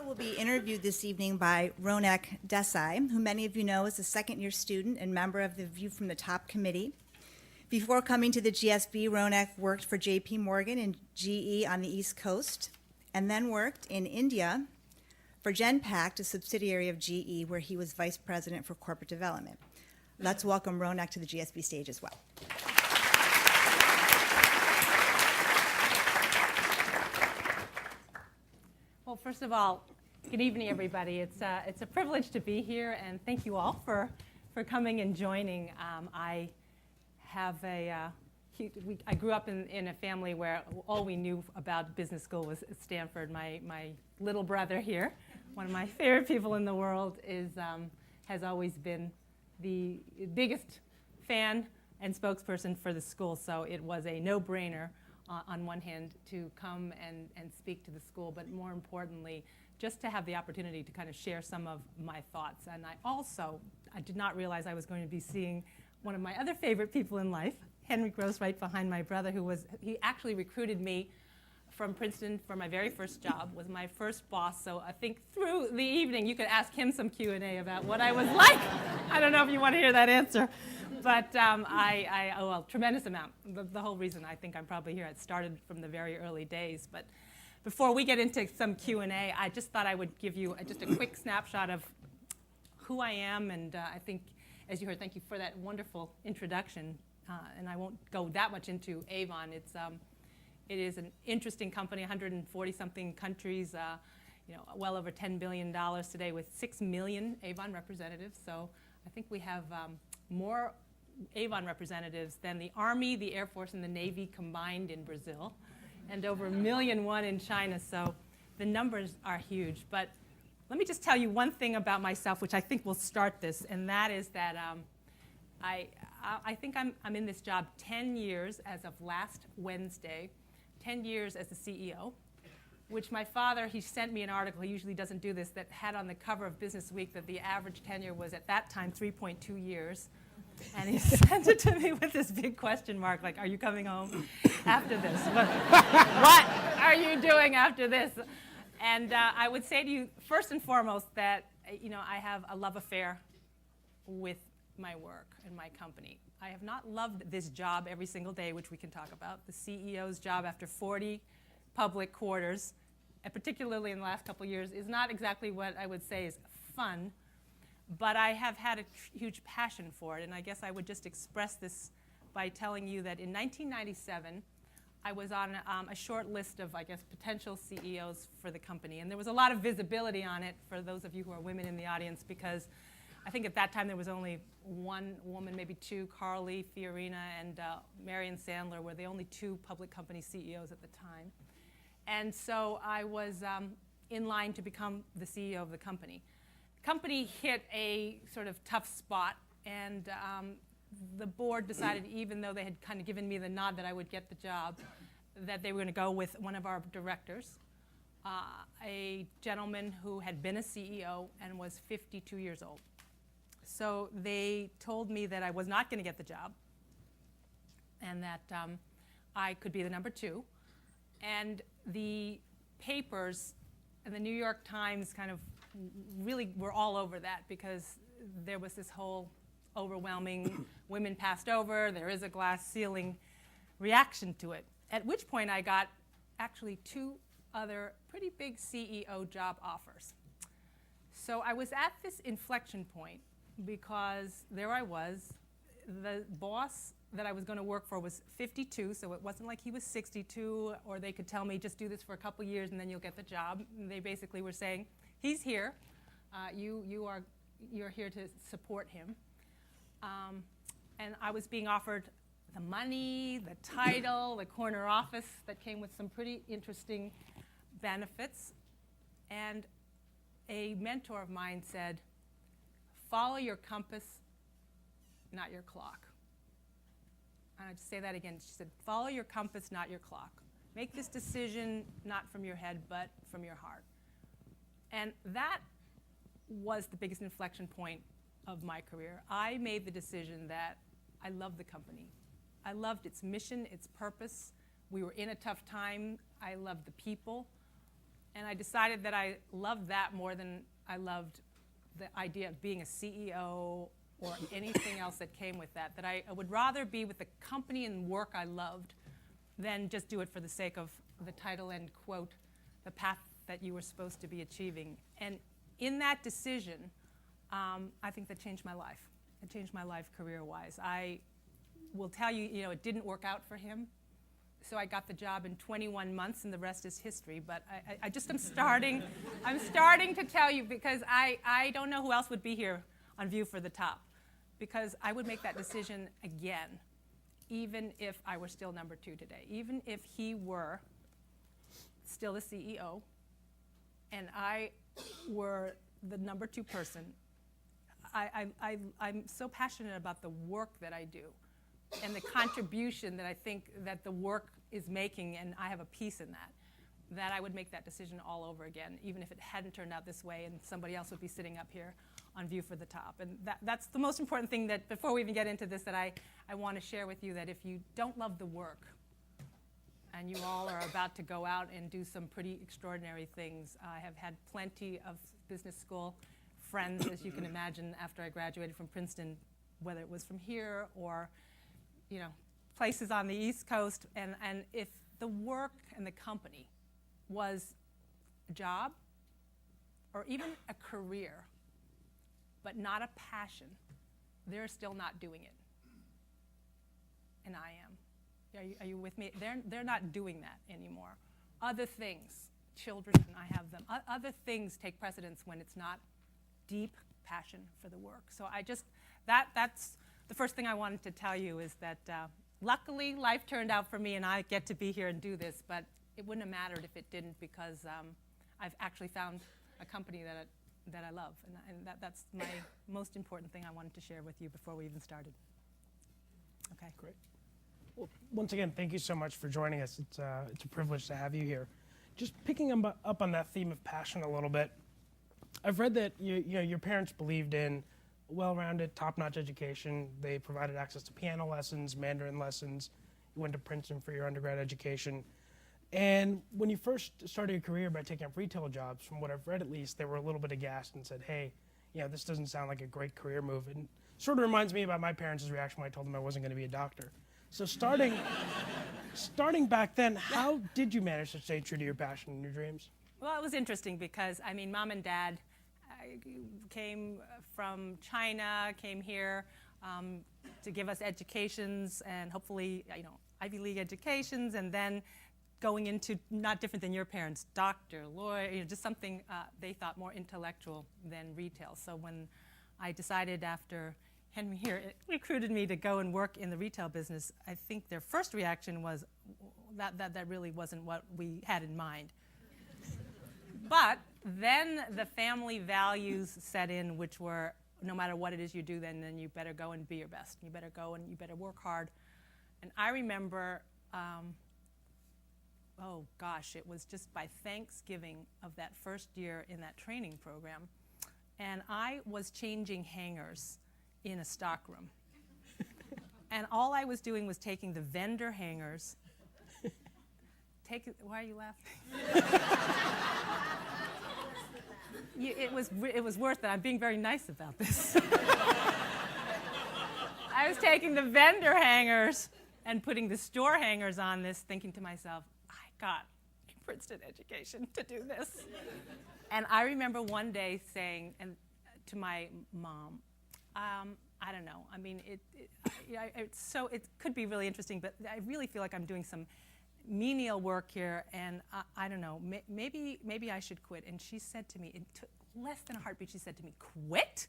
will be interviewed this evening by Ronak Desai, who many of you know is a second-year student and member of the View from the Top committee. Before coming to the GSB, Ronak worked for JP Morgan and GE on the East Coast, and then worked in India for Genpact, a subsidiary of GE, where he was vice president for corporate development. Let's welcome Ronak to the GSB stage as well. Well, first of all, good evening, everybody. It's a privilege to be here, and thank you all for coming and joining. I grew up in a family where all we knew about business school was Stanford. My little brother here, one of my favorite people in the world, has always been the biggest fan and spokesperson for the school, so it was a no-brainer on one hand to come and speak to the school, but more importantly, just to have the opportunity to kind of share some of my thoughts. And I did not realize I was going to be seeing one of my other favorite people in life, Henry Gross, right behind my brother, he actually recruited me from Princeton for my very first job, was my first boss. So I think through the evening, you could ask him some Q&A about what I was like. I don't know if you want to hear that answer. But I owe a tremendous amount. The whole reason I think I'm probably here, it started from the very early days. But before we get into some Q&A, I just thought I would give you just a quick snapshot of who I am. And I think, as you heard, thank you for that wonderful introduction. And I won't go that much into Avon. It is an interesting company, 140-something countries, well over $10 billion today with 6 million Avon representatives. So I think we have more Avon representatives than the Army, the Air Force, and the Navy combined in Brazil, and over 1.1 million in China. So the numbers are huge. But let me just tell you one thing about myself, which I think will start this, and that is that I think I'm in this job 10 years as of last Wednesday. 10 years as the CEO, which my father, he sent me an article, he usually doesn't do this, that had on the cover of Business Week that the average tenure was at that time 3.2 years. And he sent it to me with this big question mark, like, are you coming home after this? What are you doing after this? And I would say to you, first and foremost, that I have a love affair with my work and my company. I have not loved this job every single day, which we can talk about. The CEO's job after 40 public quarters, and particularly in the last couple of years, is not exactly what I would say is fun, but I have had a huge passion for it. And I guess I would just express this by telling you that in 1997, I was on a short list of, I guess, potential CEOs for the company. And there was a lot of visibility on it for those of you who are women in the audience, because I think at that time there was only one woman, maybe two. Carly Fiorina and Marion Sandler were the only two public company CEOs at the time. And so I was in line to become the CEO of the company. The company hit a sort of tough spot, and the board decided, even though they had kind of given me the nod that I would get the job, that they were going to go with one of our directors, a gentleman who had been a CEO and was 52 years old. So they told me that I was not going to get the job, and that I could be the number two. And the papers and the New York Times kind of really were all over that, because there was this whole overwhelming women passed over, there is a glass ceiling reaction to it. At which point I got actually two other pretty big CEO job offers. So I was at this inflection point, because there I was. The boss that I was going to work for was 52, so it wasn't like he was 62, or they could tell me, just do this for a couple years and then you'll get the job. And they basically were saying, he's here. You're here to support him. And I was being offered the money, the title, the corner office that came with some pretty interesting benefits. And a mentor of mine said, follow your compass, not your clock. And I'd say that again. She said, follow your compass, not your clock. Make this decision not from your head, but from your heart. And that was the biggest inflection point of my career. I made the decision that I loved the company. I loved its mission, its purpose. We were in a tough time. I loved the people. And I decided that I loved that more than I loved the idea of being a CEO or anything else that came with that. That I would rather be with the company and work I loved than just do it for the sake of the title and, quote, the path that you were supposed to be achieving. And in that decision, I think that changed my life. It changed my life career-wise. I will tell you, it didn't work out for him. So I got the job in 21 months, and the rest is history. But I'm starting to tell you, because I don't know who else would be here on View for the Top, because I would make that decision again, even if I were still number 2 today, even if he were still the CEO, and I were the number 2 person. I'm so passionate about the work that I do and the contribution that I think that the work is making, and I have a piece in that I would make that decision all over again, even if it hadn't turned out this way and somebody else would be sitting up here on View for the Top. And that's the most important thing, that before we even get into this, that I want to share with you, that if you don't love the work, and you all are about to go out and do some pretty extraordinary things. I have had plenty of business school friends, as you can imagine, after I graduated from Princeton, whether it was from here or places on the East Coast. And if the work and the company was a job or even a career, but not a passion, they're still not doing it. And I am. Are you with me? They're not doing that anymore. Other things, children, I have them. Other things take precedence when it's not deep passion for the work. So that's the first thing I wanted to tell you, is that luckily life turned out for me, and I get to be here and do this. But it wouldn't have mattered if it didn't, because I've actually found a company that I love, and that's my most important thing I wanted to share with you before we even started. Okay, great. Well, once again, thank you so much for joining us. It's a privilege to have you here. Just picking up on that theme of passion a little bit, I've read that your parents believed in a well-rounded, top-notch education. They provided access to piano lessons, Mandarin lessons. You went to Princeton for your undergrad education. And when you first started your career by taking up retail jobs, from what I've read at least, they were a little bit aghast and said, hey, this doesn't sound like a great career move. And sort of reminds me about my parents' reaction when I told them I wasn't going to be a doctor. So starting back then, how did you manage to stay true to your passion and your dreams? Well, it was interesting because, Mom and Dad came from China, came here to give us educations, and hopefully, Ivy League educations, and then going into, not different than your parents, doctor, lawyer, just something they thought more intellectual than retail. So when I decided, after Henry here recruited me to go and work in the retail business, I think their first reaction was that really wasn't what we had in mind. But then the family values set in, which were, no matter what it is you do, then you better go and be your best. You better go and you better work hard. And I remember, it was just by Thanksgiving of that first year in that training program, and I was changing hangers in a stockroom. And all I was doing was taking the vendor hangers. Why are you laughing? It was worth it. I'm being very nice about this. I was taking the vendor hangers and putting the store hangers on this, thinking to myself, I got a Princeton education to do this. And I remember one day saying to my mom, I don't know. It could be really interesting, but I really feel like I'm doing some menial work here, and I don't know. Maybe I should quit. And she said to me, it took less than a heartbeat. She said to me, "Quit?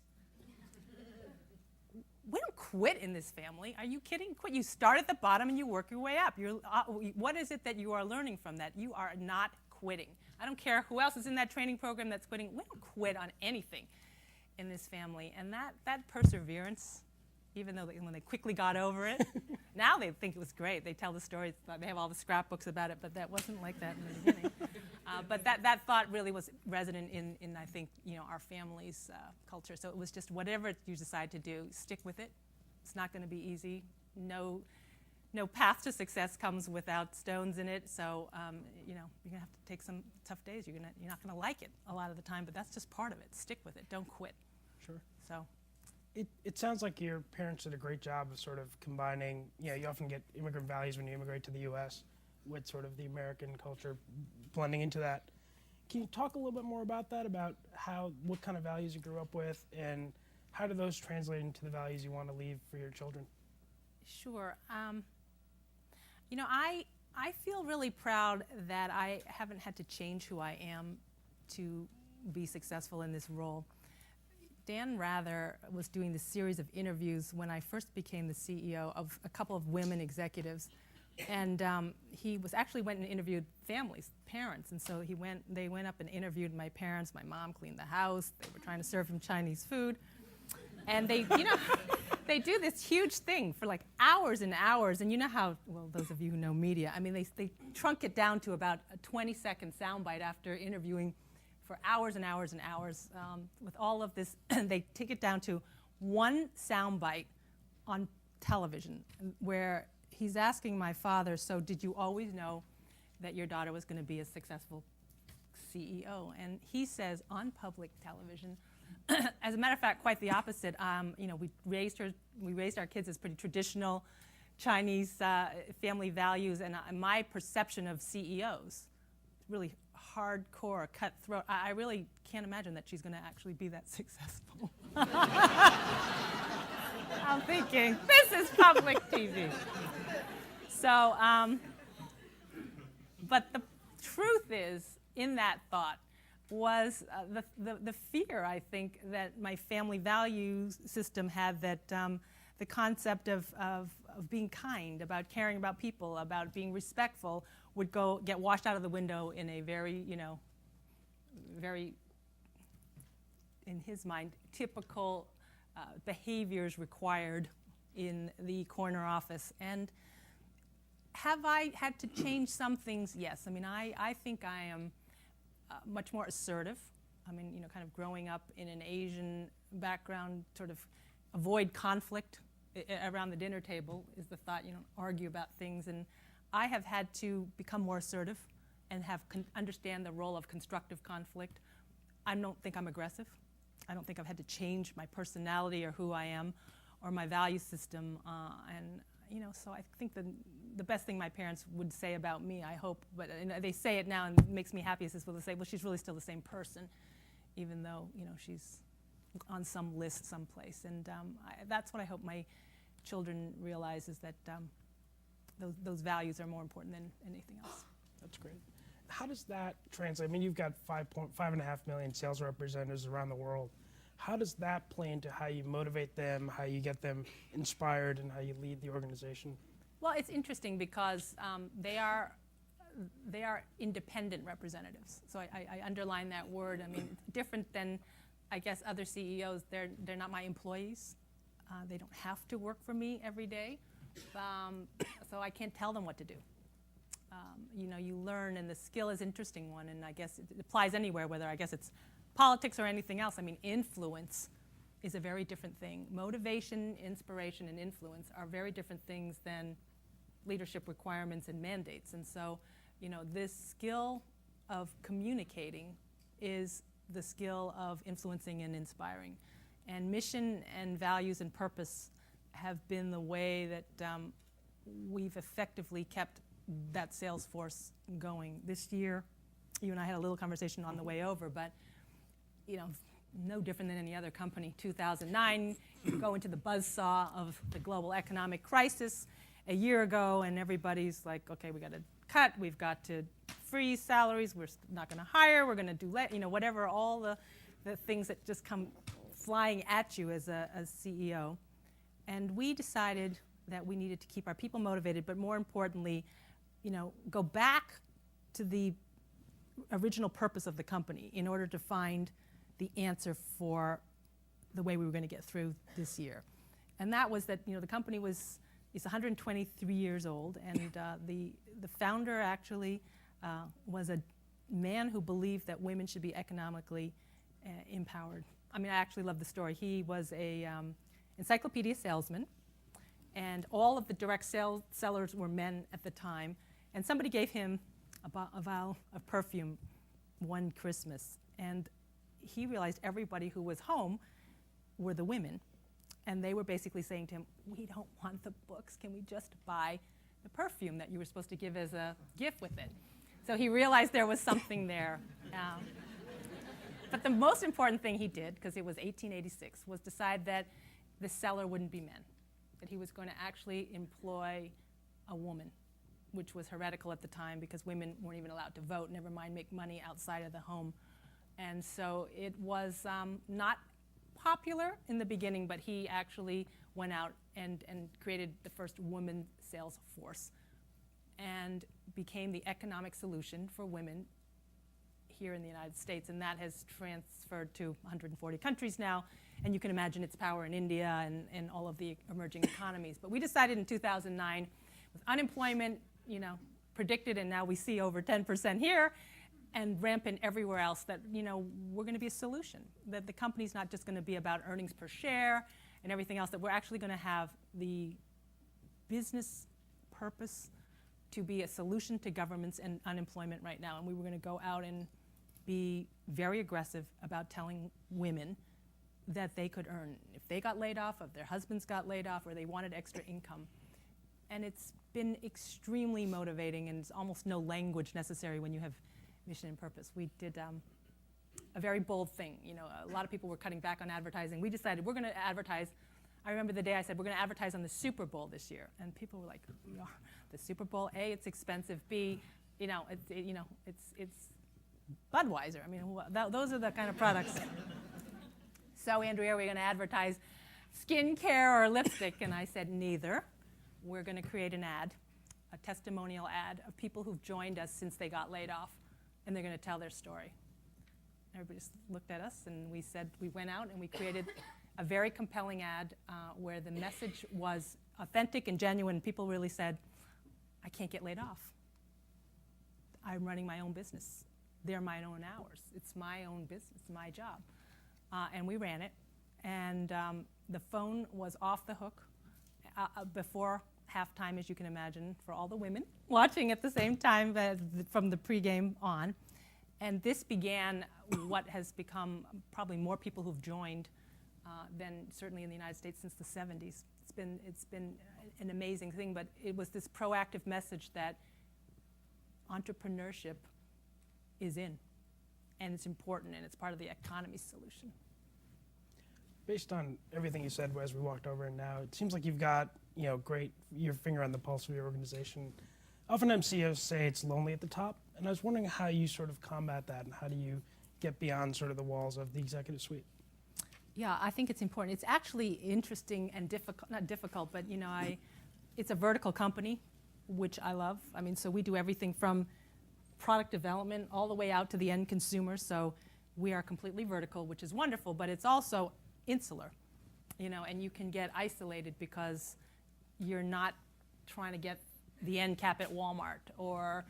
We don't quit in this family. Are you kidding? Quit. You start at the bottom and you work your way up. What is it that you are learning from that? You are not quitting. I don't care who else is in that training program that's quitting. We don't quit on anything in this family." And that perseverance, even though when they quickly got over it, now they think it was great. They tell the stories. They have all the scrapbooks about it, but that wasn't like that in the beginning. But that thought really was resident in I think, our family's culture. So it was just, whatever you decide to do, stick with it. It's not going to be easy. No no path to success comes without stones in it. So, you're gonna have to take some tough days. You're not gonna like it a lot of the time, but that's just part of it. Stick with it. Don't quit. Sure. So, It sounds like your parents did a great job of sort of combining, you often get immigrant values when you immigrate to the U.S. with sort of the American culture blending into that. Can you talk a little bit more about that, about what kind of values you grew up with, and how do those translate into the values you want to leave for your children? sure. I feel really proud that I haven't had to change who I am to be successful in this role. Dan Rather was doing this series of interviews when I first became the CEO of a couple of women executives. And he went and interviewed families, parents. And so they went up and interviewed my parents. My mom cleaned the house. They were trying to serve him Chinese food. And they do this huge thing for like hours and hours. And you know how, well, those of you who know media, I mean, they trunk it down to about a 20-second soundbite after interviewing for hours and hours and hours. With all of this, they take it down to one soundbite on television where he's asking my father, so did you always know that your daughter was going to be a successful CEO? And he says on public television, as a matter of fact, quite the opposite. We raised our kids as pretty traditional Chinese family values, and my perception of CEOs, really hardcore, cutthroat. I really can't imagine that she's going to actually be that successful. I'm thinking, this is public TV. So, but the truth is, in that thought, was the fear, I think, that my family values system had, that the concept of being kind, about caring about people, about being respectful, would get washed out of the window in a very, very, in his mind, typical behaviors required in the corner office. And have I had to change some things? Yes. I mean, I think I am much more assertive. I mean, kind of growing up in an Asian background, sort of avoid conflict around the dinner table is the thought, argue about things. And I have had to become more assertive and understand the role of constructive conflict. I don't think I'm aggressive. I don't think I've had to change my personality or who I am or my value system. So I think the best thing my parents would say about me, I hope, but they say it now and it makes me happy, is they say, well, she's really still the same person, even though, she's on some list someplace. And that's what I hope my children realize, is that those values are more important than anything else. That's great. How does that translate? I mean, you've got 5.5 million sales representatives around the world. How does that play into how you motivate them, how you get them inspired, and how you lead the organization? Well, it's interesting because they are independent representatives. So I underline that word. I mean, different than, I guess, other CEOs. They're not my employees. They don't have to work for me every day. So I can't tell them what to do. You learn, and the skill is an interesting one, and I guess it applies anywhere, whether I guess it's politics or anything else. I mean, influence is a very different thing. Motivation, inspiration, and influence are very different things than leadership requirements and mandates. And so, this skill of communicating is the skill of influencing and inspiring. And mission and values and purpose have been the way that we've effectively kept that sales force going. This year, you and I had a little conversation on the way over, but no different than any other company. 2009, you go into the buzzsaw of the global economic crisis a year ago, and everybody's like, okay, we got to cut, we've got to freeze salaries, we're not going to hire, we're going to do whatever, all the things that just come flying at you as a CEO. And we decided that we needed to keep our people motivated, but more importantly, go back to the original purpose of the company in order to find the answer for the way we were going to get through this year. And that was that, the company is 123 years old, and the founder actually was a man who believed that women should be economically empowered. I mean, I actually love the story. He was a encyclopedia salesman, And all of the direct sellers were men at the time. And somebody gave him a vial of perfume one Christmas. And he realized everybody who was home were the women. And they were basically saying to him, we don't want the books. Can we just buy the perfume that you were supposed to give as a gift with it? So he realized there was something there. But the most important thing he did, because it was 1886, was decide that the seller wouldn't be men, that he was going to actually employ a woman, which was heretical at the time because women weren't even allowed to vote, never mind make money outside of the home. And so it was not popular in the beginning, but he actually went out and created the first woman sales force and became the economic solution for women here in the United States. And that has transferred to 140 countries now. And you can imagine its power in India and all of the emerging economies. But we decided in 2009, with unemployment, predicted, and now we see over 10% here, and rampant everywhere else, that we're going to be a solution. That the company's not just going to be about earnings per share and everything else. That we're actually going to have the business purpose to be a solution to governments and unemployment right now. And we were going to go out and be very aggressive about telling women that they could earn if they got laid off, if their husbands got laid off, or they wanted extra income. And it's been extremely motivating, and it's almost no language necessary when you have mission and purpose. We did a very bold thing. A lot of people were cutting back on advertising. We decided we're going to advertise. I remember the day I said we're going to advertise on the Super Bowl this year, and people were like, "The Super Bowl? A, it's expensive. B, it's Budweiser. I mean, those are the kind of products." So, Andrea, we're going to advertise skincare or lipstick, and I said neither. We're going to create an ad, a testimonial ad of people who've joined us since they got laid off, and they're going to tell their story. Everybody just looked at us, and we went out and we created a very compelling ad where the message was authentic and genuine. People really said, I can't get laid off. I'm running my own business. They're my own hours. It's my own business, my job. And we ran it, and the phone was off the hook before halftime, as you can imagine, for all the women watching at the same time from the pregame on. And this began what has become probably more people who've joined than certainly in the United States since the 70s. It's been an amazing thing, but it was this proactive message that entrepreneurship is in, and it's important, and it's part of the economy solution. Based on everything you said as we walked over and now, it seems like you've got your finger on the pulse of your organization. Oftentimes CEOs say it's lonely at the top, and I was wondering how you sort of combat that, and how do you get beyond sort of the walls of the executive suite? Yeah, I think it's important. It's actually interesting and difficult, not difficult, but it's a vertical company, which I love. I mean, so we do everything from product development all the way out to the end consumer. So we are completely vertical, which is wonderful, but it's also insular, and you can get isolated because you're not trying to get the end cap at Walmart, or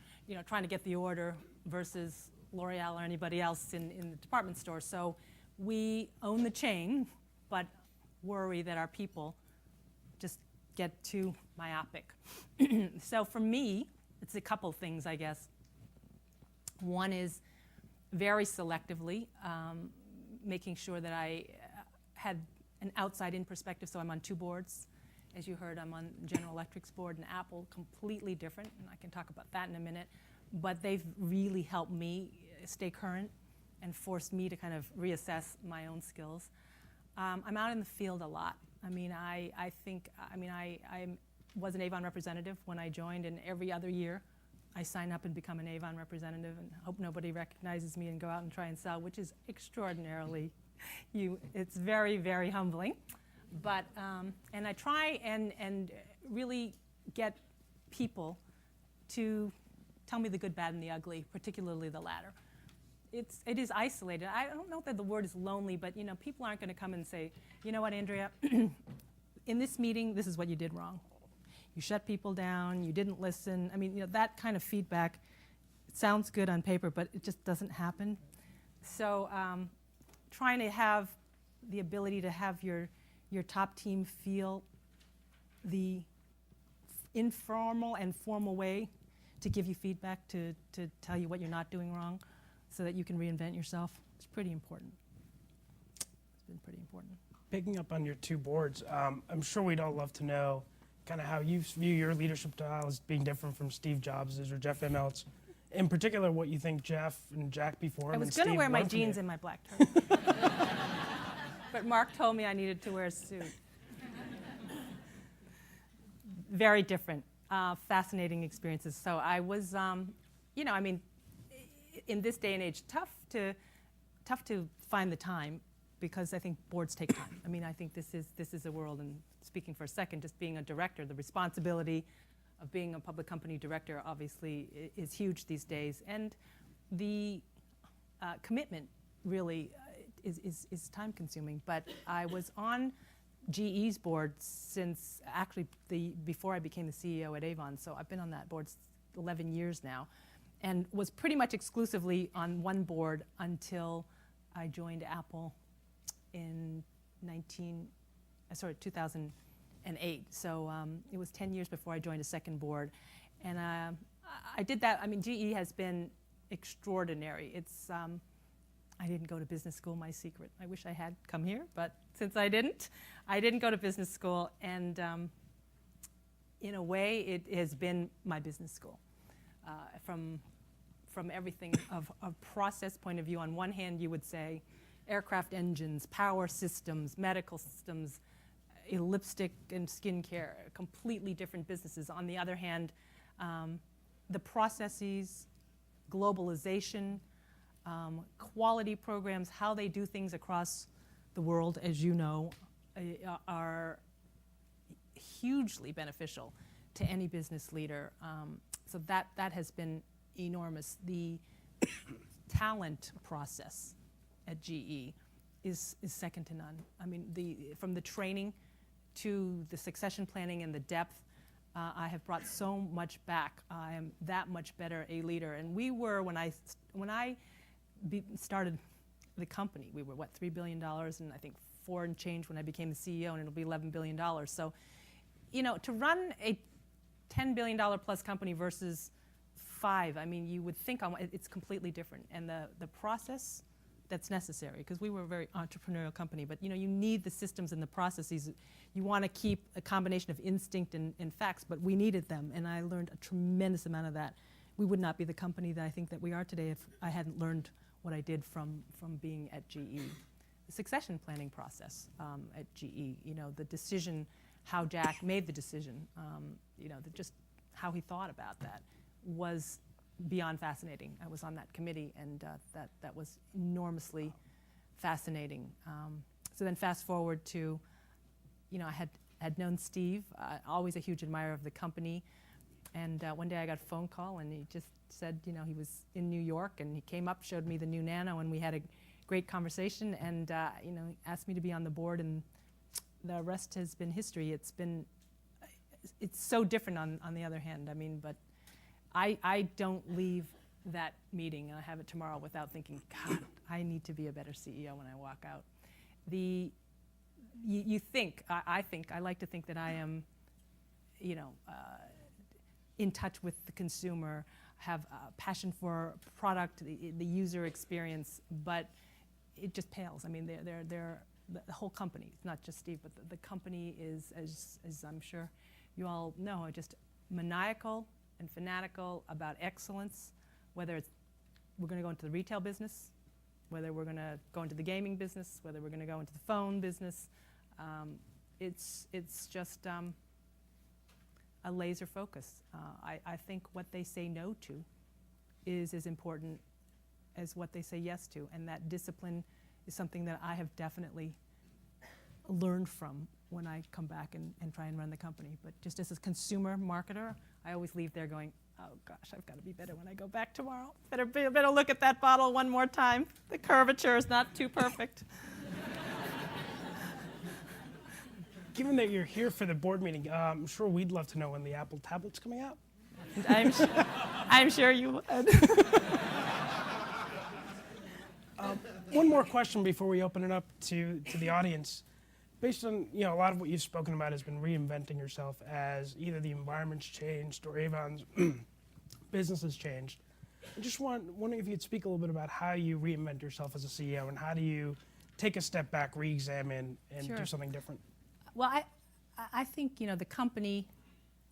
trying to get the order versus L'Oreal or anybody else in the department store. So we own the chain, but worry that our people just get too myopic. So for me, it's a couple things, I guess. One is very selectively making sure that I had an outside-in perspective, so I'm on two boards. As you heard, I'm on General Electric's board and Apple, completely different, and I can talk about that in a minute. But they've really helped me stay current and forced me to kind of reassess my own skills. I'm out in the field a lot. I mean, I was an Avon representative when I joined, and every other year I sign up and become an Avon representative and hope nobody recognizes me and go out and try and sell, which is extraordinarily, it's very, very humbling. But, and I try and really get people to tell me the good, bad, and the ugly, particularly the latter. It is isolated. I don't know that the word is lonely, but people aren't going to come and say, you know what, Andrea, in this meeting, this is what you did wrong. You shut people down, you didn't listen. I mean, that kind of feedback, it sounds good on paper, but it just doesn't happen. So trying to have the ability to have your top team feel the informal and formal way to give you feedback, to tell you what you're not doing wrong so that you can reinvent yourself. It's pretty important. It's been pretty important. Picking up on your two boards, I'm sure we'd all love to know kind of how you view your leadership style as being different from Steve Jobs' or Jeff Immelt. In particular, what you think Jeff and Jack before him I was and going to Steve wear my learned from jeans you. and my black tie. But Mark told me I needed to wear a suit. Very different, fascinating experiences. So I was, in this day and age, tough to find the time, because I think boards take time. I mean, I think this is a world, and speaking for a second, just being a director, the responsibility of being a public company director obviously is huge these days, and the commitment really is time consuming. But I was on GE's board since actually before I became the CEO at Avon, so I've been on that board 11 years now, and was pretty much exclusively on one board until I joined Apple in 2008. So it was 10 years before I joined a second board, and I did that. I mean, GE has been extraordinary. It's I didn't go to business school, my secret. I wish I had come here, but since I didn't go to business school, and in a way, it has been my business school. From everything of a process point of view. On one hand, you would say aircraft engines, power systems, medical systems, lipstick and skincare, completely different businesses. On the other hand, the processes, globalization, quality programs, how they do things across the world, as you know, are hugely beneficial to any business leader. So that has been enormous. The talent process at GE is second to none. I mean, from the training to the succession planning and the depth, I have brought so much back. I am that much better a leader. And we were, when I started the company, we were, $3 billion, and I think 4 and change when I became the CEO, and it'll be $11 billion. So, to run a $10 billion plus company versus 5, I mean, you would think it's completely different. And the process that's necessary, because we were a very entrepreneurial company, but you need the systems and the processes. You want to keep a combination of instinct and facts, but we needed them, and I learned a tremendous amount of that. We would not be the company that I think that we are today if I hadn't learned what I did from being at GE. The succession planning process at GE, the decision, how Jack made the decision, just how he thought about that was beyond fascinating. I was on that committee, and that was enormously fascinating. So then fast forward to, I had known Steve, always a huge admirer of the company, and one day I got a phone call, and he just said, he was in New York, and he came up, showed me the new Nano, and we had a great conversation, and asked me to be on the board, and the rest has been history. It's so different on the other hand. I mean, but I don't leave that meeting, and I have it tomorrow, without thinking, God, I need to be a better CEO when I walk out. I like to think that I am, in touch with the consumer, have a passion for product, the user experience, but it just pales. I mean, they're the whole company. It's not just Steve, but the company is, as I'm sure you all know, just maniacal and fanatical about excellence, whether we're going to go into the retail business, whether we're going to go into the gaming business, whether we're going to go into the phone business. It's just a laser focus. I think what they say no to is as important as what they say yes to, and that discipline is something that I have definitely learned from when I come back and try and run the company. But just as a consumer marketer, I always leave there going, oh gosh, I've got to be better when I go back tomorrow. Better look at that bottle one more time. The curvature is not too perfect. Given that you're here for the board meeting, I'm sure we'd love to know when the Apple tablet's coming out. I'm sure you would. One more question before we open it up to the audience. based on a lot of what you've spoken about has been reinventing yourself as either the environment's changed or Avon's business has changed. I just wondering if you'd speak a little bit about how you reinvent yourself as a CEO and how do you take a step back, re-examine, and do something different. Well, I think the company,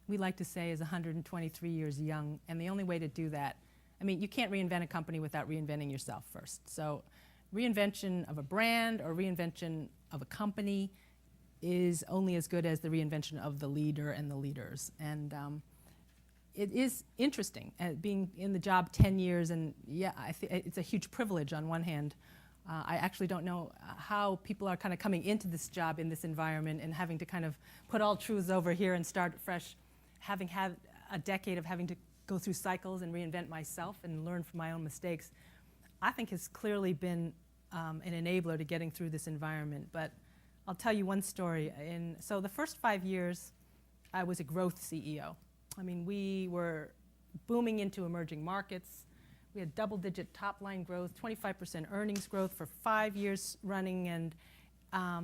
we like to say, is 123 years young, and the only way to do that, you can't reinvent a company without reinventing yourself first. So reinvention of a brand or reinvention of a company is only as good as the reinvention of the leader and the leaders. And it is interesting, being in the job 10 years, and it's a huge privilege on one hand. I actually don't know how people are kind of coming into this job in this environment and having to kind of put all truths over here and start fresh, having had a decade of having to go through cycles and reinvent myself and learn from my own mistakes, I think has clearly been an enabler to getting through this environment. But I'll tell you one story. So the first 5 years, I was a growth CEO. We were booming into emerging markets. We had double-digit top-line growth, 25% earnings growth for 5 years running, and I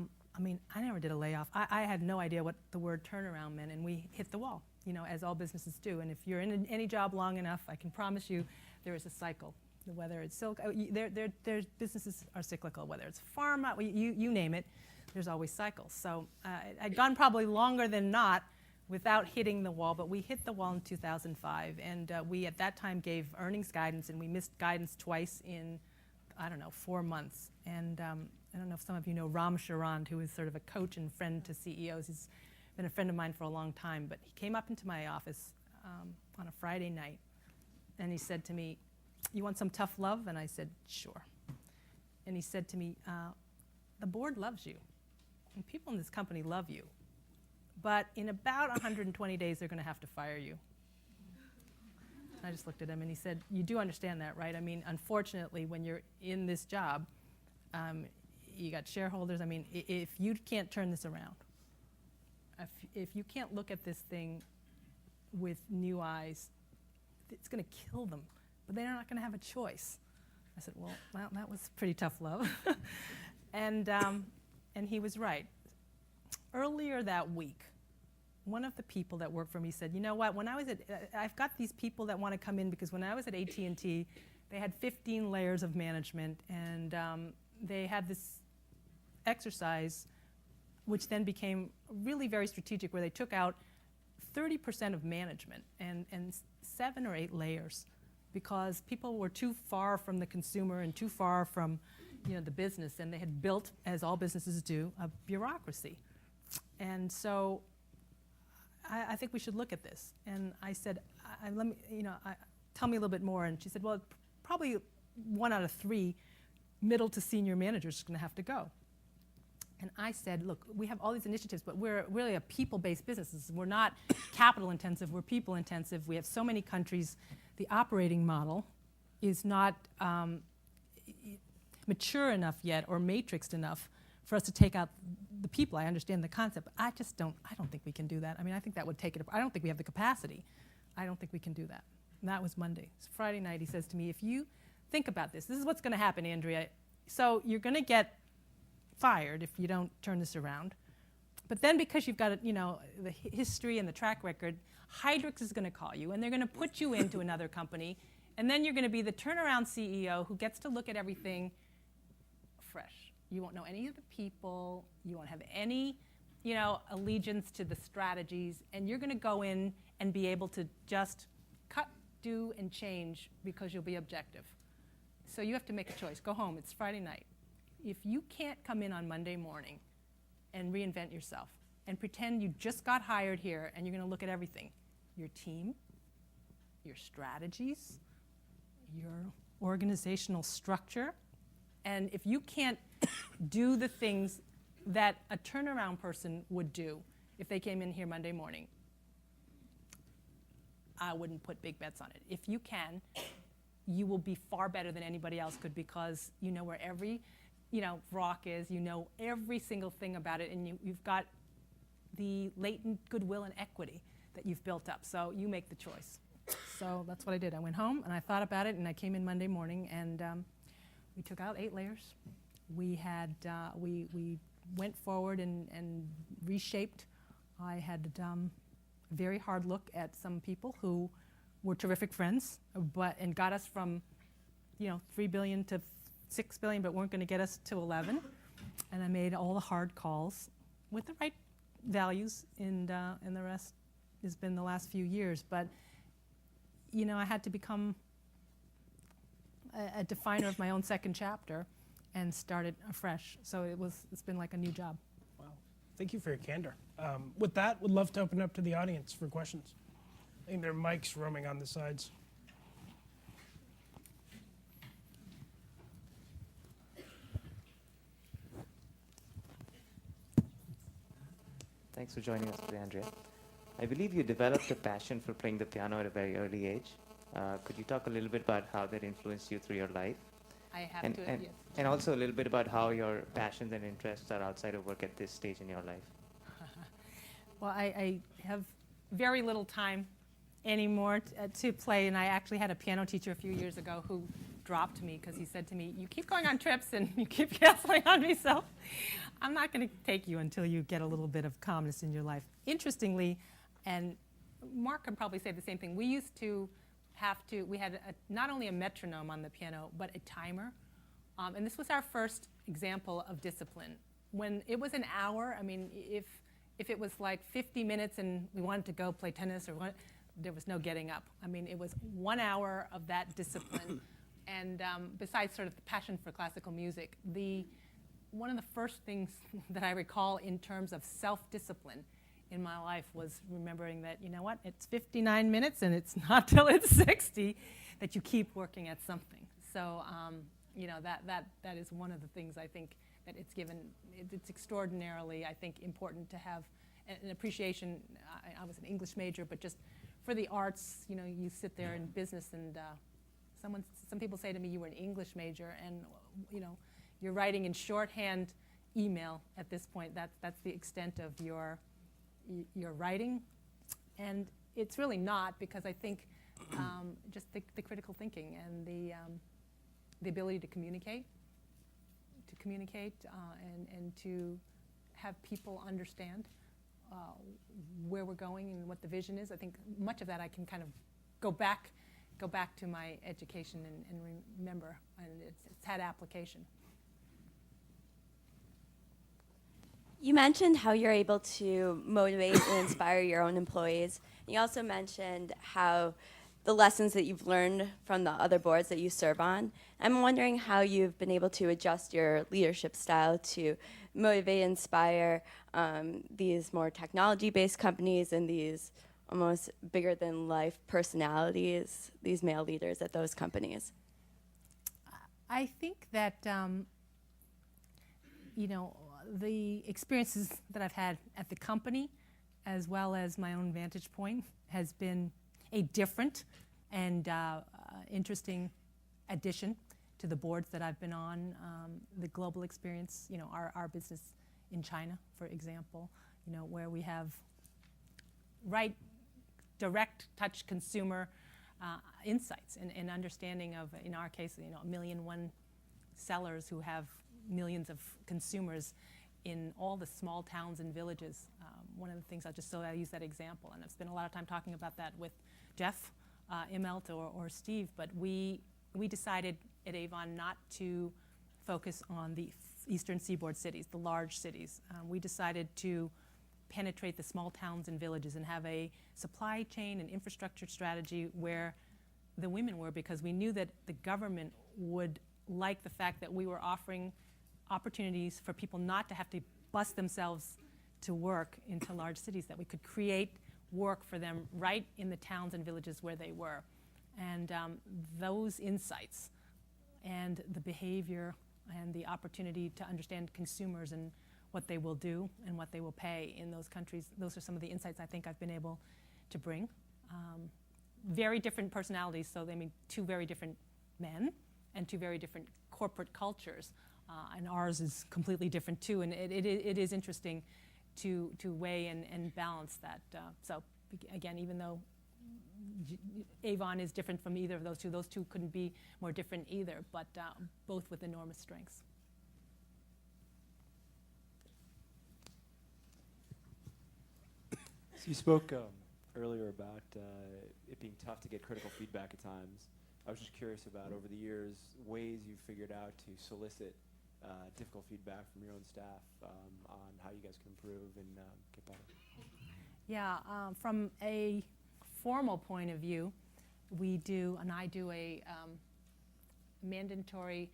never did a layoff. I had no idea what the word turnaround meant, and we hit the wall, as all businesses do. And if you're in any job long enough, I can promise you there is a cycle. Whether it's their businesses are cyclical, whether it's pharma, you name it, there's always cycles. So I'd gone probably longer than not without hitting the wall, but we hit the wall in 2005, and we at that time gave earnings guidance, and we missed guidance twice in, 4 months. And I don't know if some of you know Ram Charan, who is sort of a coach and friend to CEOs. He's been a friend of mine for a long time, but he came up into my office on a Friday night, and he said to me, "You want some tough love?" And I said, "Sure." And he said to me, "The board loves you, and people in this company love you. But in about 120 days, they're going to have to fire you." I just looked at him and he said, "You do understand that, right? Unfortunately, when you're in this job, you got shareholders. If you can't turn this around, if you can't look at this thing with new eyes, it's going to kill them. But they're not going to have a choice." I said, well, that was pretty tough love. And he was right. Earlier that week, one of the people that worked for me said, "You know what, I've got these people that want to come in because when I was at AT&T, they had 15 layers of management, and they had this exercise which then became really very strategic, where they took out 30% of management and 7 or 8 layers because people were too far from the consumer and too far from the business, and they had built, as all businesses do, a bureaucracy. And so I think we should look at this." And I said, "Tell me a little bit more." And she said, "Well, probably 1 out of 3 middle to senior managers is going to have to go." And I said, "Look, we have all these initiatives, but we're really a people-based business. We're not capital-intensive, we're people-intensive. We have so many countries. The operating model is not mature enough yet or matrixed enough for us to take out the people. I understand the concept, but I don't think we can do that. I think that would take it. I don't think we have the capacity. I don't think we can do that." And that was Monday. So Friday night, he says to me, "If you think about this is what's going to happen, Andrea. So you're going to get fired if you don't turn this around. But then because you've got the history and the track record, Hydrix is going to call you, and they're going to put you into another company, and then you're going to be the turnaround CEO who gets to look at everything fresh. You won't know any of the people. You won't have any, allegiance to the strategies, and you're going to go in and be able to just cut, do, and change because you'll be objective. So you have to make a choice. Go home. It's Friday night. If you can't come in on Monday morning and reinvent yourself and pretend you just got hired here and you're going to look at everything, your team, your strategies, your organizational structure, and if you can't do the things that a turnaround person would do if they came in here Monday morning, I wouldn't put big bets on it. If you can, you will be far better than anybody else could because you know where every rock is, every single thing about it, and you've got the latent goodwill and equity that you've built up. So you make the choice. So that's what I did. I went home and I thought about it, and I came in Monday morning, and we took out 8 layers. We had we went forward and reshaped. I had a very hard look at some people who were terrific friends, and got us from 3 billion to 6 billion, but weren't going to get us to 11. And I made all the hard calls with the right values, and the rest has been the last few years. But I had to become a definer of my own second chapter and start it afresh. So it's been like a new job. Wow. Thank you for your candor. With that, would love to open up to the audience for questions. I think there are mics roaming on the sides. Thanks for joining us today, Andrea. I believe you developed a passion for playing the piano at a very early age. Could you talk a little bit about how that influenced you through your life? I have to, yes. And also a little bit about how your passions and interests are outside of work at this stage in your life. Well, I have very little time anymore to play, and I actually had a piano teacher a few years ago who dropped me because he said to me, "You keep going on trips and you keep canceling on me, so I'm not going to take you until you get a little bit of calmness in your life." Interestingly, and Mark can probably say the same thing, we used to we had not only a metronome on the piano, but a timer. And this was our first example of discipline. When it was an hour, I mean, if it was like 50 minutes and we wanted to go play tennis, there was no getting up. I mean, it was 1 hour of that discipline. And besides sort of the passion for classical music, one of the first things that I recall in terms of self-discipline in my life was remembering that, it's 59 minutes and it's not till it's 60 that you keep working at something. So, that is one of the things I think that it's given. It's extraordinarily, I think, important to have an appreciation. I was an English major, but just for the arts, you sit there in business and some people say to me, "You were an English major," and you're writing in shorthand email at this point. That's the extent of your writing, and it's really not, because I think just the critical thinking and the ability to communicate and to have people understand where we're going and what the vision is. I think much of that I can kind of go back to my education and remember, and it's had application. You mentioned how you're able to motivate and inspire your own employees. You also mentioned how the lessons that you've learned from the other boards that you serve on. I'm wondering how you've been able to adjust your leadership style to motivate and inspire these more technology-based companies and these almost bigger-than-life personalities, these male leaders at those companies. I think that, the experiences that I've had at the company, as well as my own vantage point, has been a different and interesting addition to the boards that I've been on. The global experience, our business in China, for example, where we have direct touch consumer insights and understanding of, in our case, 1,000,001 sellers who have millions of consumers in all the small towns and villages. One of the things I use that example, and I've spent a lot of time talking about that with Jeff Immelt or Steve, but we decided at Avon not to focus on the eastern seaboard cities, the large cities. We decided to penetrate the small towns and villages and have a supply chain and infrastructure strategy where the women were, because we knew that the government would like the fact that we were offering opportunities for people not to have to bus themselves to work into large cities, that we could create work for them right in the towns and villages where they were. And those insights and the behavior and the opportunity to understand consumers and what they will do and what they will pay in those countries, those are some of the insights I think I've been able to bring. Very different personalities, so they mean two very different men and two very different corporate cultures. And ours is completely different too, and it is interesting to weigh and balance that. So again, even though Avon is different from either of those two couldn't be more different either, but both with enormous strengths. So you spoke earlier about it being tough to get critical feedback at times. I was just curious about, over the years, ways you figured out to solicit difficult feedback from your own staff on how you guys can improve and get better. Yeah, from a formal point of view, we do, and I do a mandatory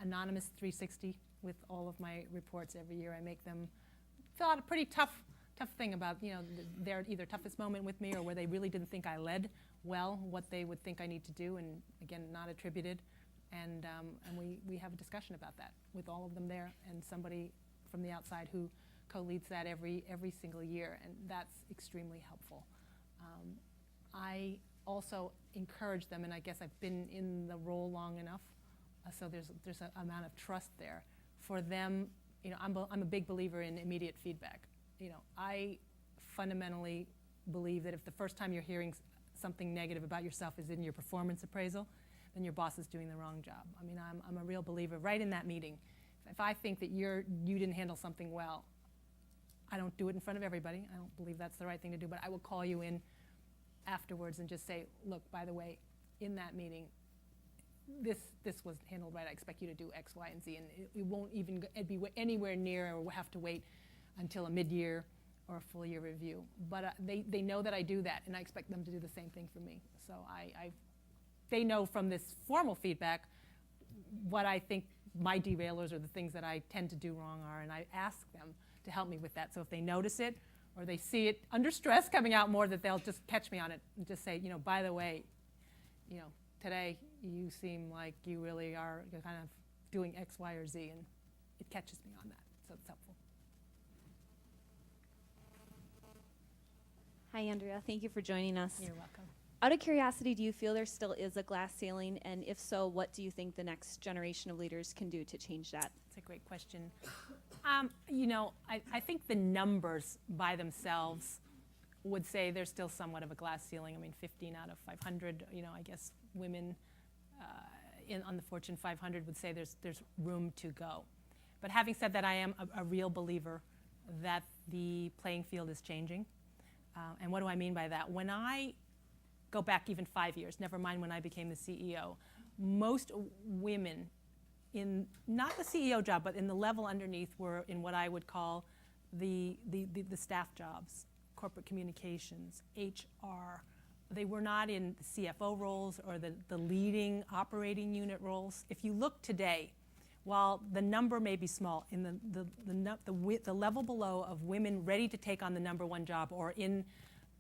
anonymous 360 with all of my reports every year. I make them fill out a pretty tough thing about, their either toughest moment with me or where they really didn't think I led well, what they would think I need to do, and again, not attributed. And we have a discussion about that with all of them there, and somebody from the outside who co-leads that every single year, and that's extremely helpful. I also encourage them, and I guess I've been in the role long enough, so there's an amount of trust there for them. I'm a big believer in immediate feedback. I fundamentally believe that if the first time you're hearing something negative about yourself is in your performance appraisal, then your boss is doing the wrong job. I mean, I'm a real believer right in that meeting. If I think that you didn't handle something well, I don't do it in front of everybody. I don't believe that's the right thing to do, but I will call you in afterwards and just say, look, by the way, in that meeting, this was handled right. I expect you to do X, Y, and Z, and it won't even be anywhere near, or we'll have to wait until a mid-year or a full-year review. But they know that I do that, and I expect them to do the same thing for me. So they know from this formal feedback what I think my derailers or the things that I tend to do wrong are, and I ask them to help me with that. So if they notice it or they see it under stress coming out more, that they'll just catch me on it and just say, by the way, today you seem like you really are kind of doing X, Y, or Z, and it catches me on that, so it's helpful. Hi, Andrea. Thank you for joining us. You're welcome. Out of curiosity, do you feel there still is a glass ceiling? And if so, what do you think the next generation of leaders can do to change that? That's a great question. I think the numbers by themselves would say there's still somewhat of a glass ceiling. I mean, 15 out of 500, I guess women on the Fortune 500 would say there's room to go. But having said that, I am a real believer that the playing field is changing. And what do I mean by that? When I go back even 5 years, never mind when I became the CEO, most women in not the CEO job, but in the level underneath were in what I would call the staff jobs, corporate communications, HR. They were not in the CFO roles or the leading operating unit roles. If you look today, while the number may be small, in the level below of women ready to take on the number one job or in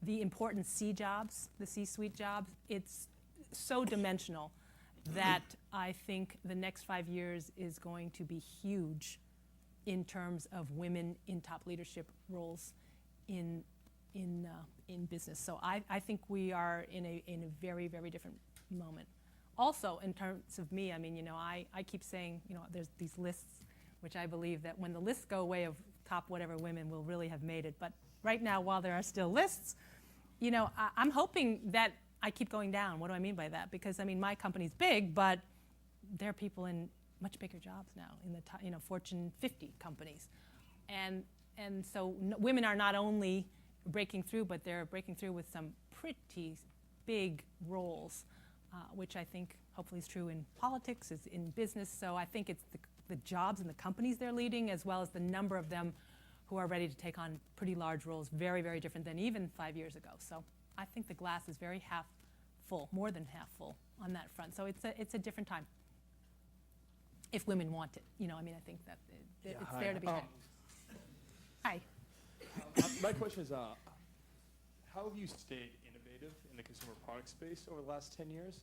the important C jobs, the C-suite jobs, it's so dimensional that I think the next 5 years is going to be huge in terms of women in top leadership roles in business. So I think we are in a very, very different moment. Also, in terms of me, I mean, I keep saying, there's these lists, which I believe that when the lists go away of top whatever women will really have made it. But right now, while there are still lists, I'm hoping that I keep going down. What do I mean by that? Because, I mean, my company's big, but there are people in much bigger jobs now in the top, Fortune 50 companies. And so women are not only breaking through, but they're breaking through with some pretty big roles, which I think hopefully is true in politics, is in business. So I think it's the jobs and the companies they're leading, as well as the number of them who are ready to take on pretty large roles, very, very different than even 5 years ago. So I think the glass is very half full, more than half full on that front. So it's a different time, if women want it. I think that it's there to be had. Hi. My question is, how have you stayed innovative in the consumer product space over the last 10 years?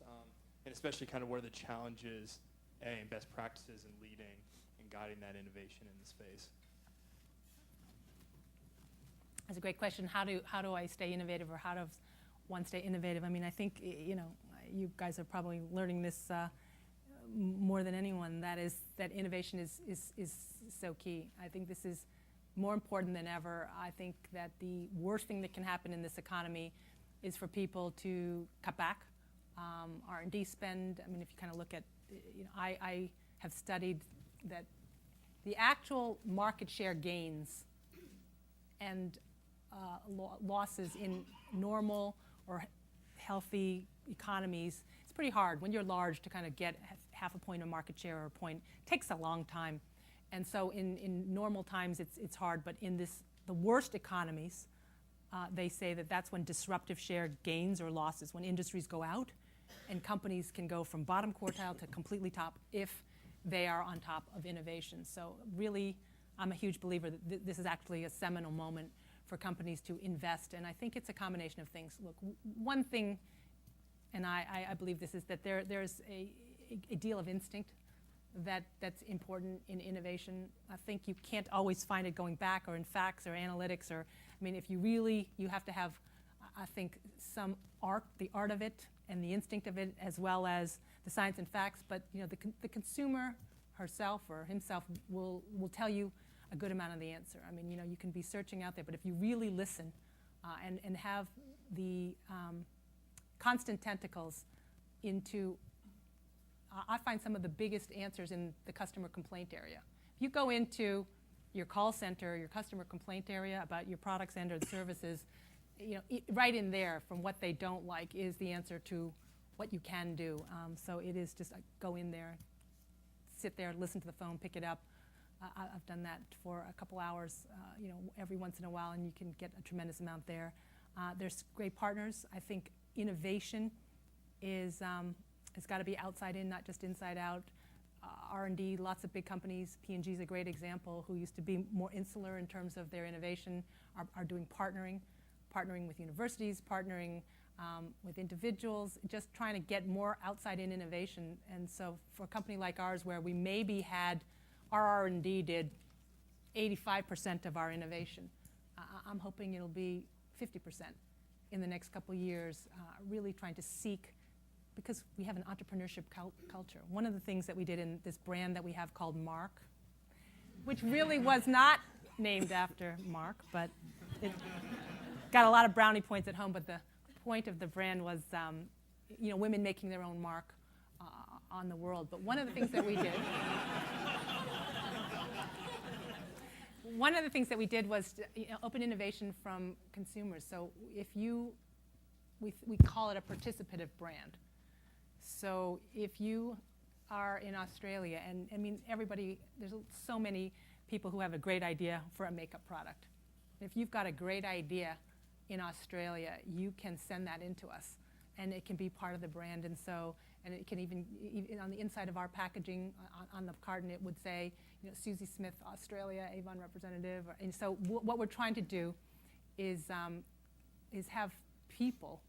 And especially kind of where the challenges and best practices in leading and guiding that innovation in the space? That's a great question. How do I stay innovative, or how does one stay innovative? I mean, I think, you guys are probably learning this more than anyone, that innovation is so key. I think this is more important than ever. I think that the worst thing that can happen in this economy is for people to cut back R&D spend. I mean, if you kind of look at, I have studied that the actual market share gains and losses in normal or healthy economies, it's pretty hard when you're large to kind of get half a point of market share or a point. It takes a long time. And so in normal times, it's hard. But in the worst economies, they say that that's when disruptive share gains or losses, when industries go out and companies can go from bottom quartile to completely top if they are on top of innovation. So really, I'm a huge believer that this is actually a seminal moment for companies to invest. And I think it's a combination of things. Look, one thing, and I believe this, is that there's a deal of instinct that's important in innovation. I think you can't always find it going back or in facts or analytics or, I mean, if you have to have, I think, some art, the art of it and the instinct of it, as well as the science and facts. But the consumer herself or himself will tell you a good amount of the answer. I mean, you can be searching out there, but if you really listen and have the constant tentacles into, I find some of the biggest answers in the customer complaint area. If you go into your call center, your customer complaint area about your products and or services, right in there from what they don't like is the answer to what you can do. So it is just go in there, sit there, listen to the phone, pick it up. I've done that for a couple hours, every once in a while, and you can get a tremendous amount there. There's great partners. I think innovation is it's got to be outside in, not just inside out. R&D, lots of big companies. P&G is a great example, who used to be more insular in terms of their innovation, are doing partnering with universities, partnering with individuals, just trying to get more outside in innovation. And so for a company like ours, where we maybe had our R&D did 85% of our innovation, I'm hoping it'll be 50% in the next couple of years, really trying to seek, because we have an entrepreneurship culture. One of the things that we did in this brand that we have called Mark, which really was not named after Mark, but it got a lot of brownie points at home, but the point of the brand was women making their own mark on the world. But one of the things that we did was open innovation from consumers. So we call it a participative brand. So if you are in Australia, and I mean, there's so many people who have a great idea for a makeup product. If you've got a great idea in Australia, you can send that into us, and it can be part of the brand. And it can even on the inside of our packaging, on the carton, it would say, Susie Smith, Australia, Avon representative. And so what we're trying to do is have people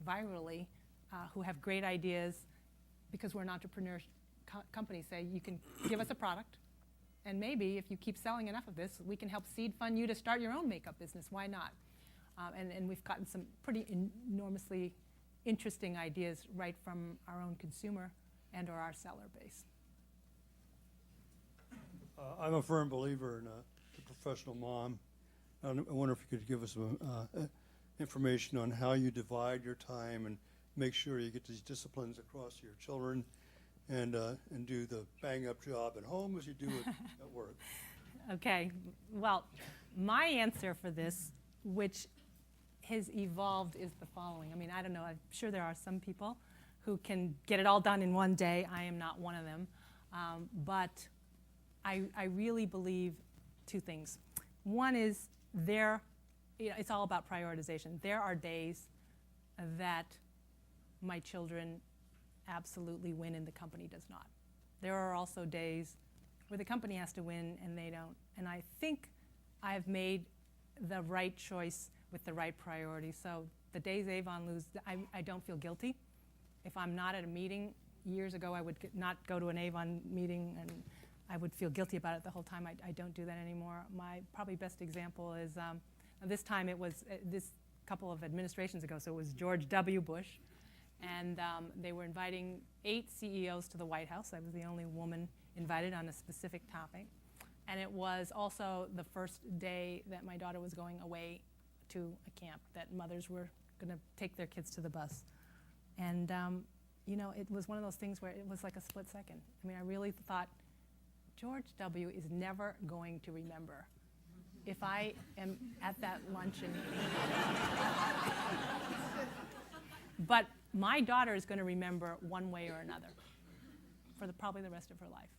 virally who have great ideas, because we're an entrepreneur company, say, you can give us a product, and maybe if you keep selling enough of this, we can help seed fund you to start your own makeup business. Why not? And we've gotten some pretty enormously interesting ideas right from our own consumer and or our seller base. I'm a firm believer in the professional mom. I wonder if you could give us some information on how you divide your time and make sure you get these disciplines across your children and do the bang-up job at home as you do it at work. Okay. Well, my answer for this, which has evolved, is the following. I mean, I don't know. I'm sure there are some people who can get it all done in one day. I am not one of them. But I really believe two things. One is it's all about prioritization. There are days that my children absolutely win and the company does not. There are also days where the company has to win and they don't. And I think I've made the right choice with the right priority. So the days Avon lose, I don't feel guilty. If I'm not at a meeting, years ago I would not go to an Avon meeting and I would feel guilty about it the whole time. I don't do that anymore. My probably best example is this time it was this couple of administrations ago, so it was George W. Bush. And they were inviting 8 CEOs to the White House. I was the only woman invited on a specific topic. And it was also the first day that my daughter was going away to a camp, that mothers were going to take their kids to the bus. And, it was one of those things where it was like a split second. I mean, I really thought, George W. is never going to remember if I am at that luncheon. But my daughter is going to remember one way or another for probably the rest of her life.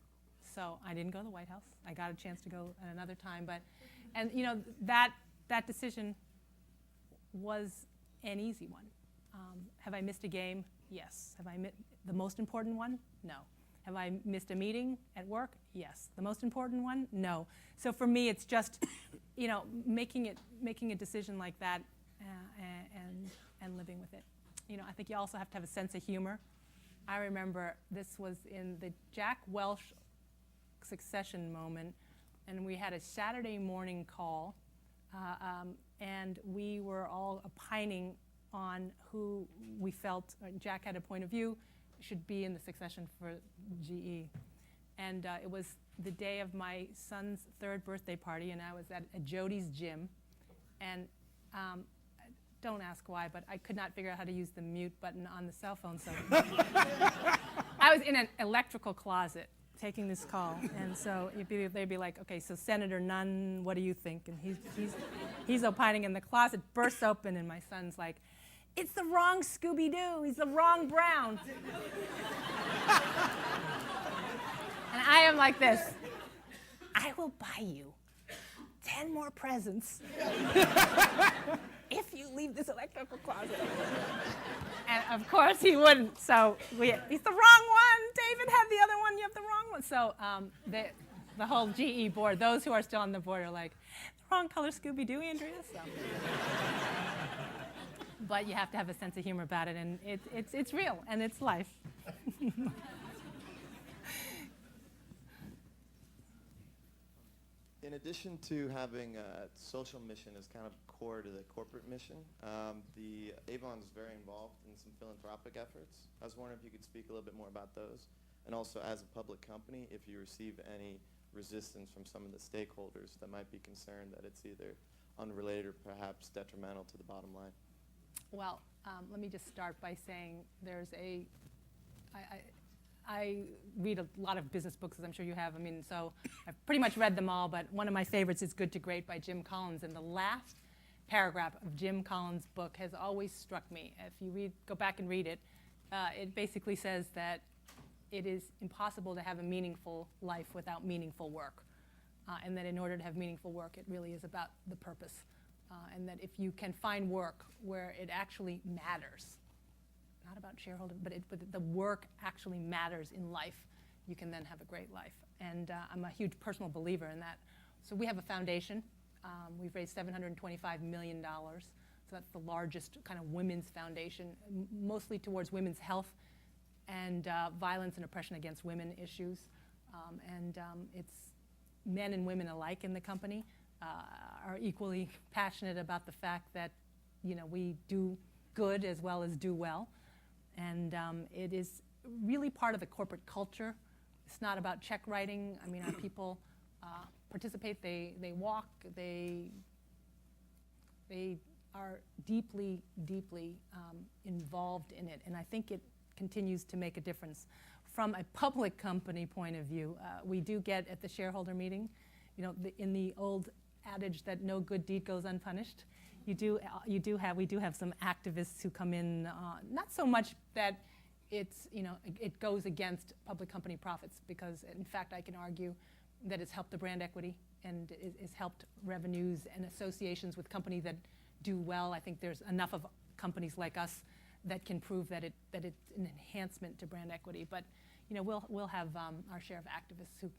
So I didn't go to the White House. I got a chance to go at another time. And you know, that decision was an easy one. Have I missed a game? Yes. Have I missed the most important one? No. Have I missed a meeting at work? Yes. The most important one? No. So for me, it's just, you know, making a decision like that and living with it. You know, I think you also have to have a sense of humor. I remember this was in the Jack Welch succession moment, and we had a Saturday morning call, and we were all opining on who we felt, Jack had a point of view, should be in the succession for GE. And it was the day of my son's 3rd birthday party, and I was at Jody's gym. And don't ask why, but I could not figure out how to use the mute button on the cell phone. So I was in an electrical closet taking this call. And so they'd be like, okay, so Senator Nunn, what do you think? And he's opining, and the closet bursts open, and my son's like, it's the wrong Scooby-Doo. He's the wrong Brown. And I am like this. I will buy you 10 more presents if you leave this electrical closet. And of course he wouldn't. So he's the wrong one. David had the other one. You have the wrong one. So the whole GE board, those who are still on the board are like, the wrong color Scooby-Doo, Andrea. So. But you have to have a sense of humor about it, and it's real, and it's life. In addition to having a social mission as kind of core to the corporate mission, the Avon is very involved in some philanthropic efforts. I was wondering if you could speak a little bit more about those, and also as a public company, if you receive any resistance from some of the stakeholders that might be concerned that it's either unrelated or perhaps detrimental to the bottom line. Well, let me just start by saying I read a lot of business books, as I'm sure you have. I mean, so I've pretty much read them all, but one of my favorites is Good to Great by Jim Collins. And the last paragraph of Jim Collins' book has always struck me. If you go back and read it, it basically says that it is impossible to have a meaningful life without meaningful work. And that in order to have meaningful work, it really is about the purpose. And that if you can find work where it actually matters, not about shareholder, but the work actually matters in life, you can then have a great life. And I'm a huge personal believer in that. So we have a foundation. We've raised $725 million. So that's the largest kind of women's foundation, mostly towards women's health and violence and oppression against women issues. It's men and women alike in the company. Are equally passionate about the fact that, you know, we do good as well as do well. And it is really part of the corporate culture. It's not about check writing. I mean, our people participate, they walk, they are deeply, deeply involved in it. And I think it continues to make a difference. From a public company point of view, we do get at the shareholder meeting, you know, in the old adage that no good deed goes unpunished. We do have some activists who come in, not so much that it's, you know, it goes against public company profits, because in fact I can argue that it's helped the brand equity and it's helped revenues and associations with companies that do well. I think there's enough of companies like us that can prove that it's an enhancement to brand equity. But you know, we'll have our share of activists who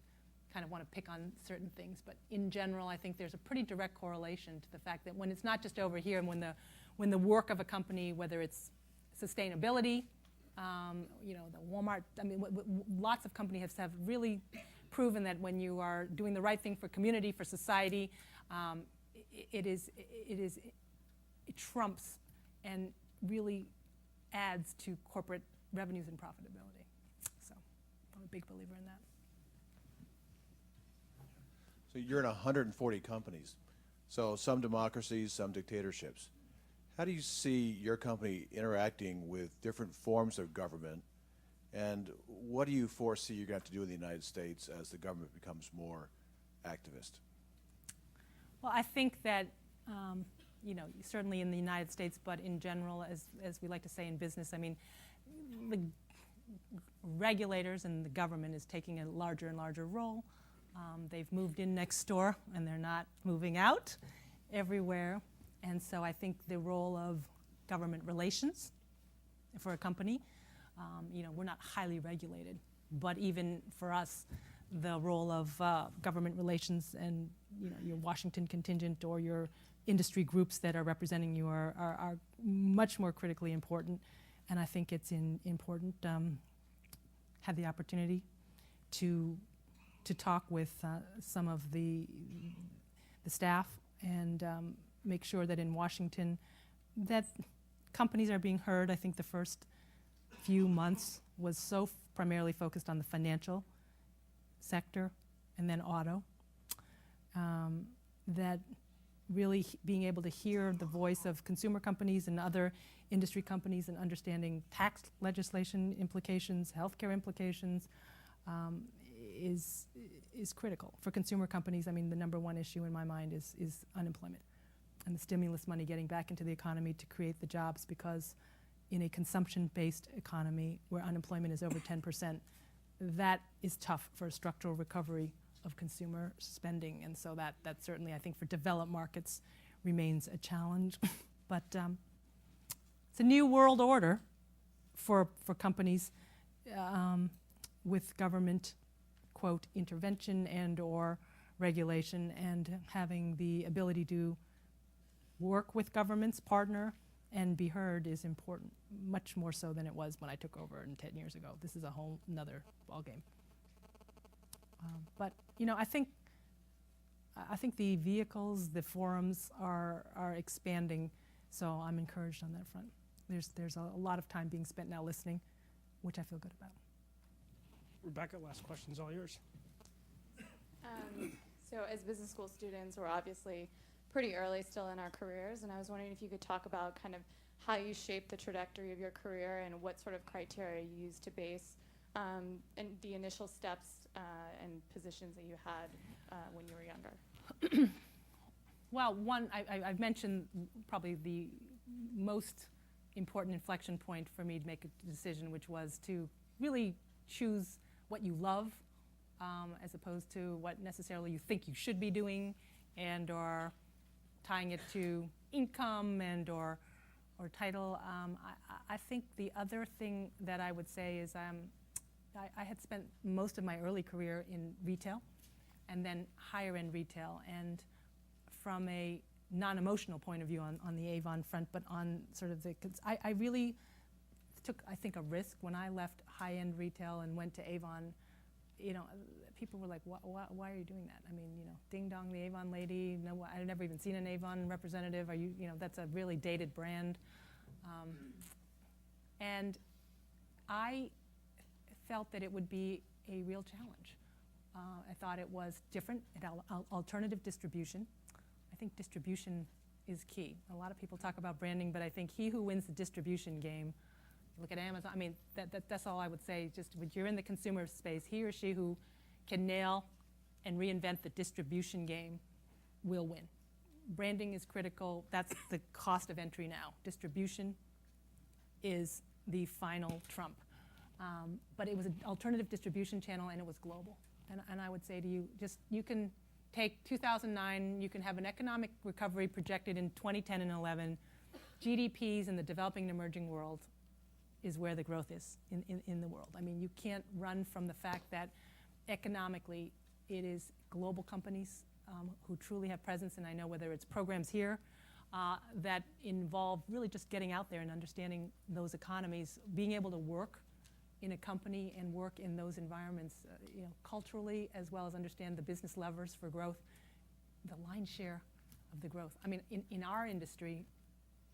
kind of want to pick on certain things, but in general, I think there's a pretty direct correlation to the fact that when it's not just over here, and when the work of a company, whether it's sustainability, you know, the Walmart, I mean, lots of companies have really proven that when you are doing the right thing for community, for society, it trumps and really adds to corporate revenues and profitability. So I'm a big believer in that. So you're in 140 companies, so some democracies, some dictatorships. How do you see your company interacting with different forms of government, and what do you foresee you're going to have to do in the United States as the government becomes more activist? Well, I think that, certainly in the United States, but in general, as we like to say in business, I mean, the regulators and the government is taking a larger and larger role. They've moved in next door, and they're not moving out everywhere. And so I think the role of government relations for a company, we're not highly regulated, but even for us, the role of government relations and your Washington contingent or your industry groups that are representing you are much more critically important. And I think it's important have the opportunity to talk with some of the staff and make sure that in Washington that companies are being heard. I think the first few months was so primarily focused on the financial sector and then auto, that really being able to hear the voice of consumer companies and other industry companies and understanding tax legislation implications, healthcare implications, is critical. For consumer companies, I mean, the number one issue in my mind is unemployment and the stimulus money getting back into the economy to create the jobs, because in a consumption-based economy where unemployment is over 10%, that is tough for a structural recovery of consumer spending. And so that certainly, I think, for developed markets remains a challenge. But it's a new world order for companies with government, quote, intervention and or regulation, and having the ability to work with governments, partner, and be heard is important, much more so than it was when I took over 10 years ago. This is a whole another ballgame. But I think the vehicles, the forums are expanding, so I'm encouraged on that front. There's a lot of time being spent now listening, which I feel good about. Rebecca, last question's all yours. So as business school students, we're obviously pretty early still in our careers, and I was wondering if you could talk about kind of how you shaped the trajectory of your career and what sort of criteria you used to base and the initial steps and positions that you had when you were younger. Well, one, I've mentioned probably the most important inflection point for me to make a decision, which was to really choose what you love as opposed to what necessarily you think you should be doing, and or tying it to income and or title. I think the other thing that I would say is I had spent most of my early career in retail and then higher end retail, and from a non-emotional point of view on the Avon front, but on sort of I really took, I think, a risk when I left high-end retail and went to Avon. People were like, why are you doing that? I mean, ding dong, the Avon lady. No, I've never even seen an Avon representative. Are you, that's a really dated brand. And I felt that it would be a real challenge. I thought it was different, alternative distribution. I think distribution is key. A lot of people talk about branding, but I think he who wins the distribution game, look at Amazon, I mean, that's all I would say. Just when you're in the consumer space, he or she who can nail and reinvent the distribution game will win. Branding is critical. That's the cost of entry now. Distribution is the final trump. But it was an alternative distribution channel, and it was global. And I would say to you, you can take 2009, you can have an economic recovery projected in 2010 and 11. GDPs in the developing and emerging world is where the growth is in the world. I mean, you can't run from the fact that economically it is global companies who truly have presence, and I know whether it's programs here that involve really just getting out there and understanding those economies, being able to work in a company and work in those environments, culturally, as well as understand the business levers for growth, the lion's share of the growth. I mean, in our industry,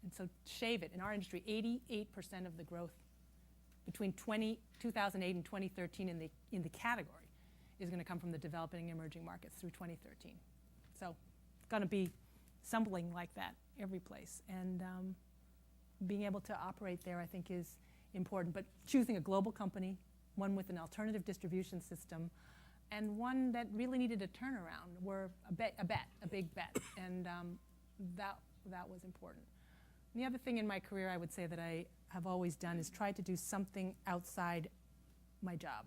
and so shave it, in our industry, 88% of the growth between 2008 and 2013 in the category is going to come from the developing and emerging markets through 2013. So it's going to be stumbling like that every place. And being able to operate there, I think, is important. But choosing a global company, one with an alternative distribution system, and one that really needed a turnaround, were a big bet, and that was important. And the other thing in my career I would say that I have always done is try to do something outside my job.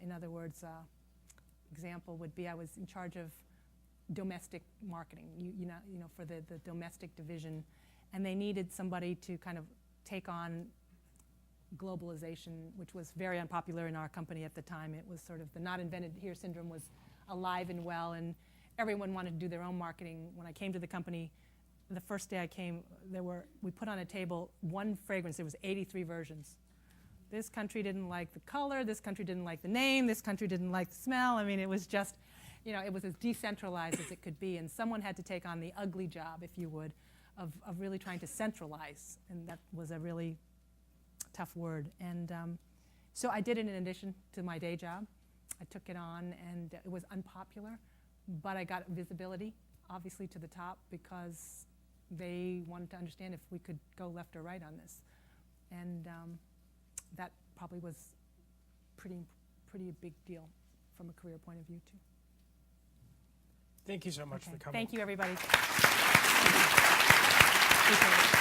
In other words, example would be I was in charge of domestic marketing, you know, for the domestic division, and they needed somebody to kind of take on globalization, which was very unpopular in our company at the time. It was sort of the not invented here syndrome was alive and well, and everyone wanted to do their own marketing. When I came to the company, the first day I came, we put on a table one fragrance. There was 83 versions. This country didn't like the color, this country didn't like the name, this country didn't like the smell. I mean, it was just, you know, it was as decentralized as it could be, and someone had to take on the ugly job, if you would, of really trying to centralize, and that was a really tough word. And so I did it in addition to my day job. I took it on, and it was unpopular, but I got visibility, obviously, to the top, because they wanted to understand if we could go left or right on this. And that probably was pretty big deal from a career point of view, too. Thank you so much for coming. Thank you, everybody. Appreciate it.